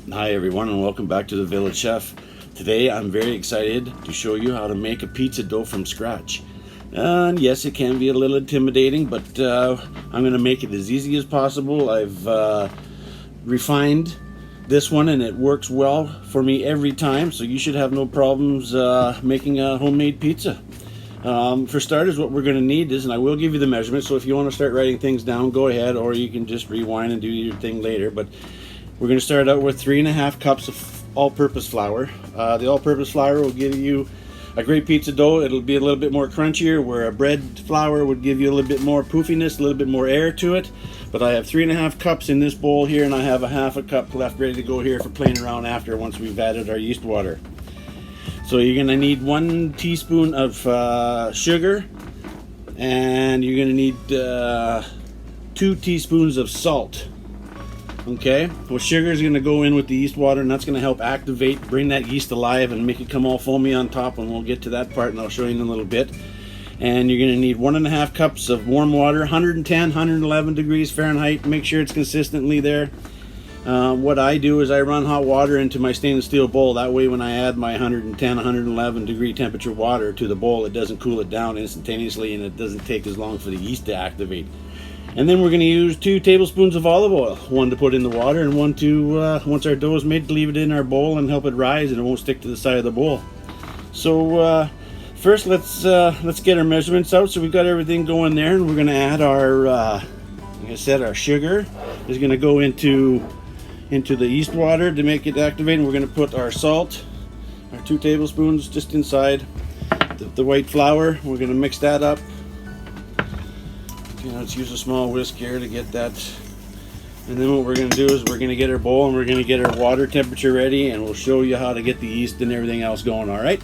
Hi everyone, and welcome back to the Village Chef. Today I'm very excited to show you how to make a pizza dough from scratch. And yes, it can be a little intimidating, but I'm going to make it as easy as possible. I've refined this one and it works well for me every time, so you should have no problems making a homemade pizza. For starters, what we're going to need is, and I will give you the measurements, so if you want to start writing things down, go ahead, or you can just rewind and do your thing later. But we're going to start out with 3.5 cups of all-purpose flour. The all-purpose flour will give you a great pizza dough. It'll be a little bit more crunchier, where a bread flour would give you a little bit more poofiness, a little bit more air to it. But I have 3.5 cups in this bowl here, and I have a 1/2 cup left ready to go here for playing around after, once we've added our yeast water. So you're going to need 1 teaspoon of sugar, and you're going to need 2 teaspoons of salt. Okay, well, sugar is going to go in with the yeast water, and that's going to help activate, bring that yeast alive, and make it come all foamy on top. And we'll get to that part, and I'll show you in a little bit. And you're going to need 1.5 cups of warm water, 110, 111 degrees Fahrenheit. Make sure it's consistently there. What I do is I run hot water into my stainless steel bowl. That way, when I add my 110, 111 degree temperature water to the bowl, it doesn't cool it down instantaneously, and it doesn't take as long for the yeast to activate. And then we're going to use 2 tablespoons of olive oil, 1 to put in the water, and 1 to, once our dough is made, to leave it in our bowl and help it rise, and it won't stick to the side of the bowl. So first, let's get our measurements out. So we've got everything going there, and we're going to add our, like I said, our sugar is going to go into the yeast water to make it activate, and we're going to put our salt, our 2 tablespoons, just inside the white flour. We're going to mix that up. Let's use a small whisk here to get that. And then what we're going to do is we're going to get our bowl, and we're going to get our water temperature ready, and we'll show you how to get the yeast and everything else going. All right?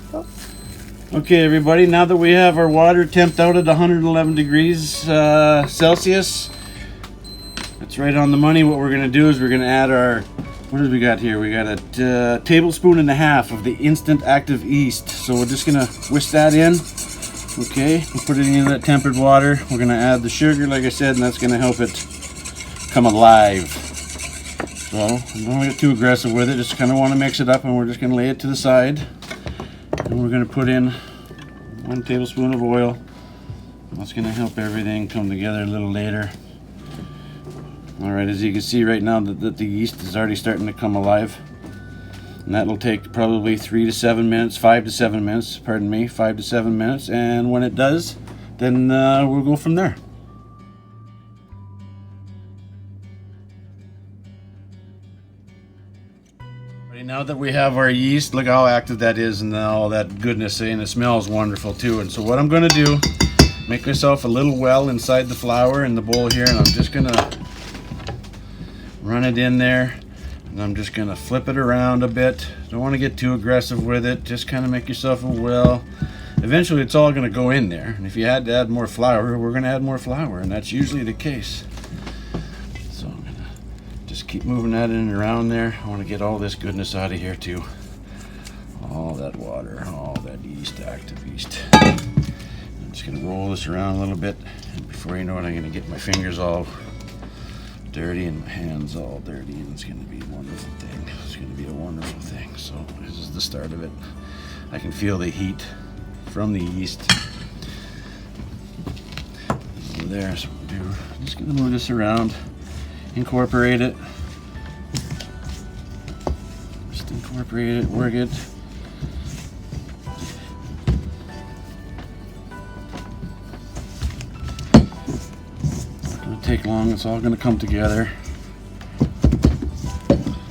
Okay, everybody, now that we have our water temped out at 111 degrees Celsius, that's right on the money. What we're going to do is we're going to add our, what do we got here? We got a tablespoon and a half of the instant active yeast. So we're just going to whisk that in. Okay, we'll put it in that tempered water. We're going to add the sugar, like I said, and that's going to help it come alive. So I don't want to get too aggressive with it. Just kind of want to mix it up, and we're just going to lay it to the side. And we're going to put in 1 tablespoon of oil. That's going to help everything come together a little later. All right, as you can see right now that the yeast is already starting to come alive. And that'll take probably 5 to 7 minutes, 5 to 7 minutes. And when it does, then we'll go from there. Right, now that we have our yeast, look how active that is, and all that goodness, and it smells wonderful too. And so what I'm going to do, make myself a little well inside the flour in the bowl here, and I'm just going to run it in there. And I'm just going to flip it around a bit. Don't want to get too aggressive with it. Just kind of make yourself a well. Eventually it's all going to go in there. And if you had to add more flour, we're going to add more flour. And that's usually the case. So I'm going to just keep moving that in and around there. I want to get all this goodness out of here too. All that water, all that yeast, active yeast. I'm just going to roll this around a little bit. And before you know it, I'm going to get my fingers all dirty and my hands all dirty, and it's going to be a wonderful thing. It's going to be a wonderful thing. So this is the start of it. I can feel the heat from the yeast over there. So I'm just going to move this around, incorporate it, just incorporate it, work it. Take long. It's all going to come together.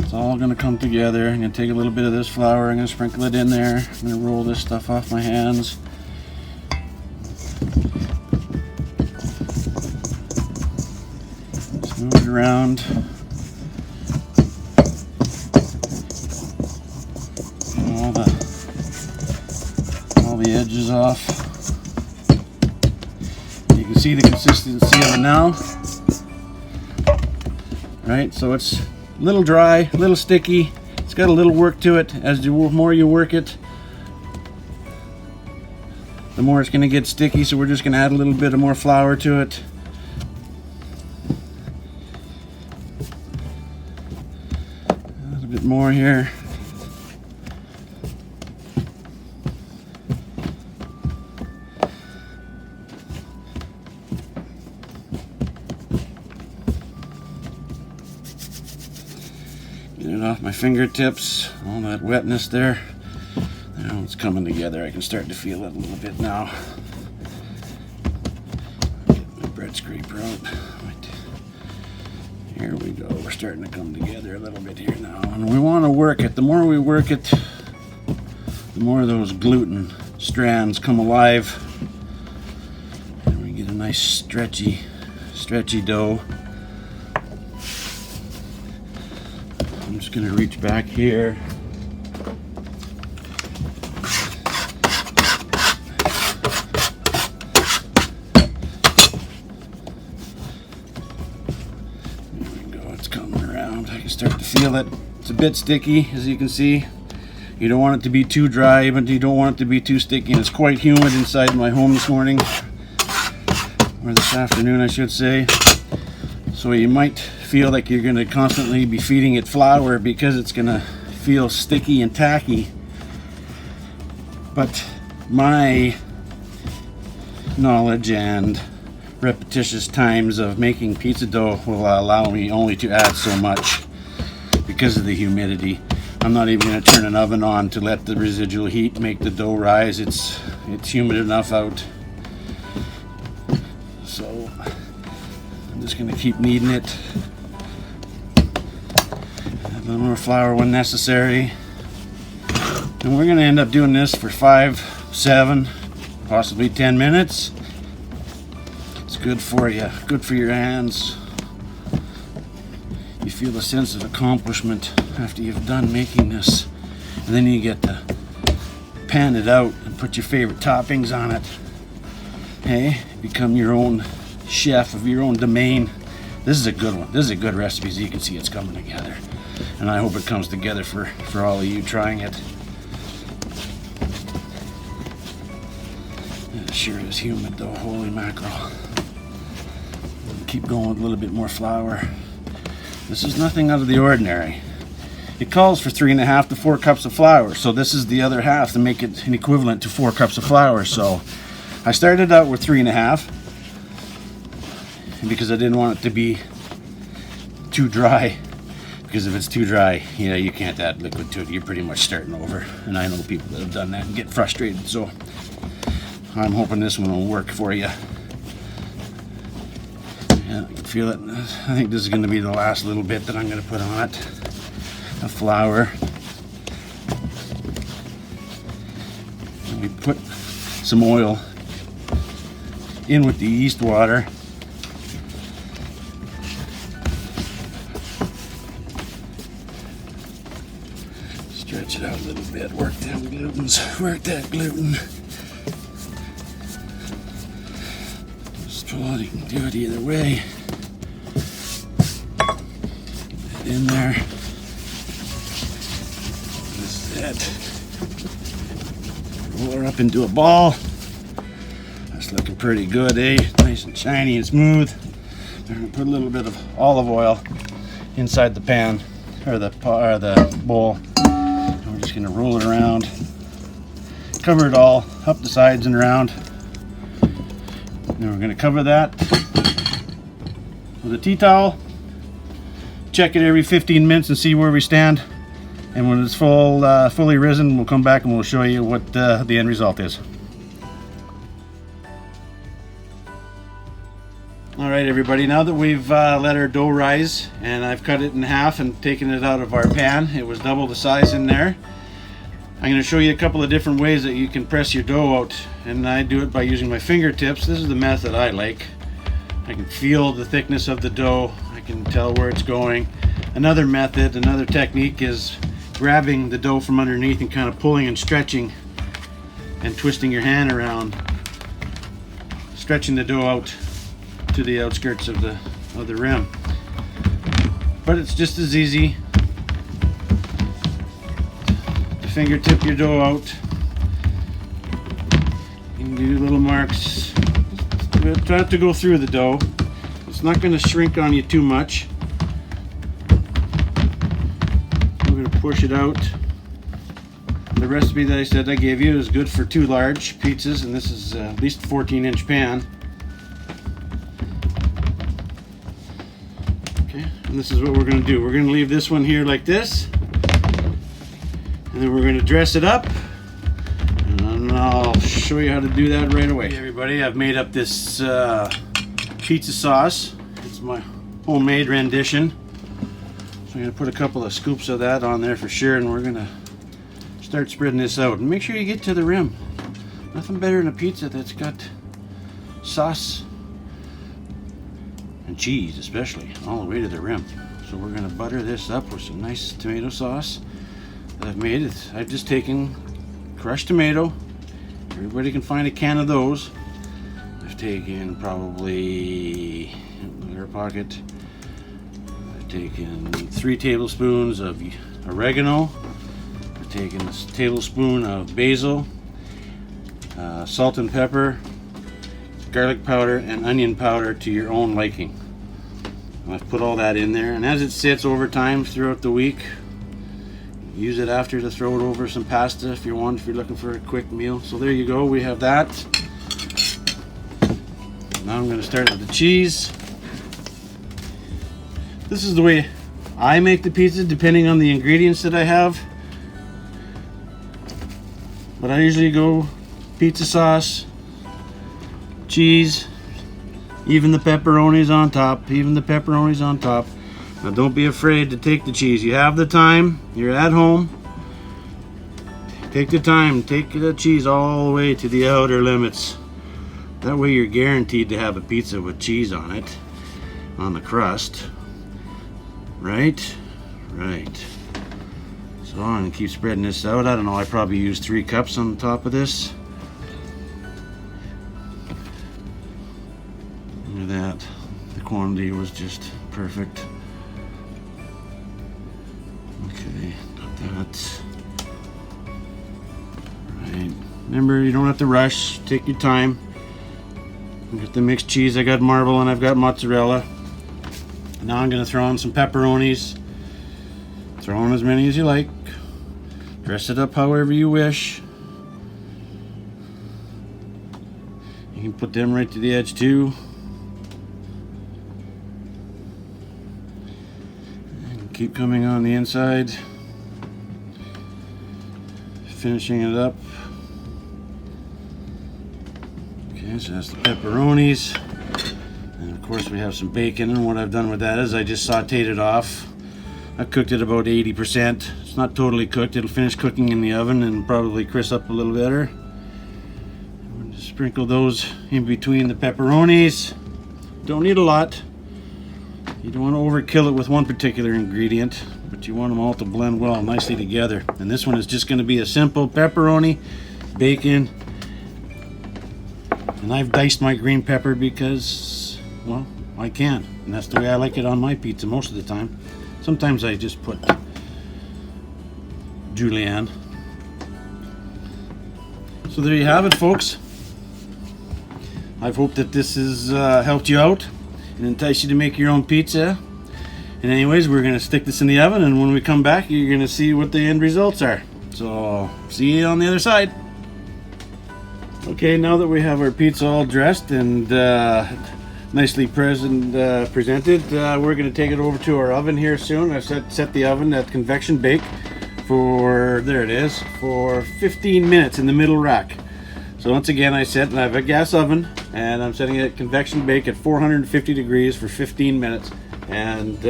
It's all going to come together. I'm going to take a little bit of this flour. I'm going to sprinkle it in there. I'm going to roll this stuff off my hands. Just move it around. All the edges off. You can see the consistency of it now. Right, so it's a little dry, a little sticky. It's got a little work to it. As the more you work it, the more it's going to get sticky. So we're just going to add a little bit of more flour to it. little bit more here. Get it off my fingertips, all that wetness there. Now it's coming together. I can start to feel it a little bit now. Get my bread scraper out. Right. Here we go. We're starting to come together a little bit here now. And we want to work it. The more we work it, the more those gluten strands come alive. And we get a nice stretchy dough. I'm just going to reach back here. There we go, it's coming around. I can start to feel it. It's a bit sticky, as you can see. You don't want it to be too dry, but you don't want it to be too sticky. And it's quite humid inside my home this morning, or this afternoon, I should say. So you might feel like you're going to constantly be feeding it flour because it's going to feel sticky and tacky. But my knowledge and repetitious times of making pizza dough will allow me only to add so much because of the humidity. I'm not even going to turn an oven on to let the residual heat make the dough rise. It's humid enough out. So I'm just going to keep kneading it. A little more flour when necessary. And we're going to end up doing this for 5, 7, possibly 10 minutes. It's good for you, good for your hands. You feel a sense of accomplishment after you've done making this. And then you get to pan it out and put your favorite toppings on it. Hey, become your own chef of your own domain. This is a good one. This is a good recipe, as you can see it's coming together. And I hope it comes together for all of you trying it. It sure is humid though, holy mackerel. Keep going with a little bit more flour. This is nothing out of the ordinary. It calls for 3.5 to 4 cups of flour, so this is the other half to make it an equivalent to 4 cups of flour. So I started out with 3.5 because I didn't want it to be too dry. Because if it's too dry, you can't add liquid to it. You're pretty much starting over. And I know people that have done that and get frustrated. So I'm hoping this one will work for you. Yeah, I can feel it. I think this is going to be the last little bit that I'm going to put on it. Of flour. And we put some oil in with the yeast water. Stretch it out a little bit, work that gluten. Just pull it, you can do it either way. Get that in there. This is it. Roll her up into a ball. That's looking pretty good, eh? Nice and shiny and smooth. I'm going to put a little bit of olive oil inside the pan, or the bowl. We're just going to roll it around, cover it all up the sides and around. Then we're going to cover that with a tea towel. Check it every 15 minutes and see where we stand. And when it's fully risen, we'll come back and we'll show you what the end result is. Alright everybody, now that we've let our dough rise and I've cut it in half and taken it out of our pan, it was double the size in there. I'm going to show you a couple of different ways that you can press your dough out, and I do it by using my fingertips. This is the method I like. I can feel the thickness of the dough, I can tell where it's going. Another method, another technique is grabbing the dough from underneath and kind of pulling and stretching and twisting your hand around, stretching the dough out to the outskirts of the rim. But it's just as easy to fingertip your dough out. You can do little marks. Try not to go through the dough. It's not going to shrink on you too much. Move going to push it out. The recipe that I said I gave you is good for 2 large pizzas, and this is at least a 14-inch pan. Okay, and this is what we're going to do. We're going to leave this one here like this, and then we're going to dress it up, and I'll show you how to do that right away. Hey everybody, I've made up this pizza sauce. It's my homemade rendition. So I'm going to put a couple of scoops of that on there for sure, and we're going to start spreading this out. And make sure you get to the rim. Nothing better than a pizza that's got sauce and cheese, especially, all the way to the rim. So we're going to butter this up with some nice tomato sauce that I've made. I've just taken crushed tomato. Everybody can find a can of those. I've taken probably, in our pocket, I've taken 3 tablespoons of oregano. I've taken a tablespoon of basil, salt and pepper, garlic powder, and onion powder to your own liking. And I've put all that in there, and as it sits over time throughout the week, use it after to throw it over some pasta if you're looking for a quick meal. So there you go, we have that. Now I'm going to start with the cheese. This is the way I make the pizza, depending on the ingredients that I have. But I usually go pizza sauce, cheese, even the pepperonis on top, Now don't be afraid to take the cheese. You have the time, you're at home. Take the time, take the cheese all the way to the outer limits. That way you're guaranteed to have a pizza with cheese on it, on the crust. Right? Right. So I'm going to keep spreading this out. I don't know, I probably used 3 cups on the top of this. Look at that. The quantity was just perfect. Okay, got that. Right. Remember, you don't have to rush. Take your time. Get the mixed cheese. I got marble and I've got mozzarella. Now I'm going to throw in some pepperonis. Throw in as many as you like. Dress it up however you wish. You can put them right to the edge too. And keep coming on the inside. Finishing it up. Okay, so that's the pepperonis. And of course we have some bacon, and what I've done with that is I just sauteed it off. I cooked it about 80%. It's not totally cooked. It'll finish cooking in the oven and probably crisp up a little better. I'm just sprinkle those in between the pepperonis. Don't need a lot. You don't want to overkill it with one particular ingredient, but you want them all to blend well nicely together. And this one is just going to be a simple pepperoni, bacon, and I've diced my green pepper because, well, I can. And that's the way I like it on my pizza most of the time. Sometimes I just put julienne. So there you have it, folks. I hope that this has helped you out and entice you to make your own pizza. And anyways, we're going to stick this in the oven, and when we come back, you're going to see what the end results are. So see you on the other side. Okay, now that we have our pizza all dressed and nicely presented, we're going to take it over to our oven here soon. I've set the oven at convection bake for, there it is, for 15 minutes in the middle rack. So once again, I have a gas oven, and I'm setting it at convection bake at 450 degrees for 15 minutes. And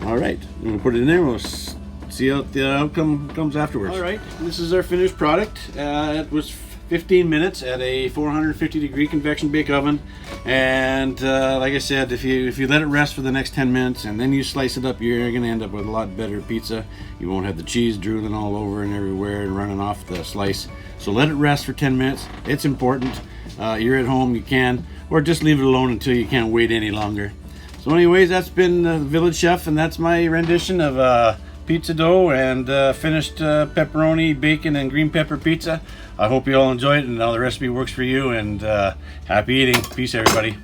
all right, we'll put it in there. We'll see how the outcome comes afterwards. All right, this is our finished product. It was 15 minutes at a 450 degree convection bake oven, and like I said, if you let it rest for the next 10 minutes and then you slice it up, you're going to end up with a lot better pizza. You won't have the cheese drooling all over and everywhere and running off the slice. So let it rest for 10 minutes. It's important. You're at home, you can, or just leave it alone until you can't wait any longer. So anyways, that's been the Village Chef, and that's my rendition of pizza dough and finished pepperoni, bacon, and green pepper pizza. I hope you all enjoy it and all the recipe works for you, and happy eating. Peace, everybody.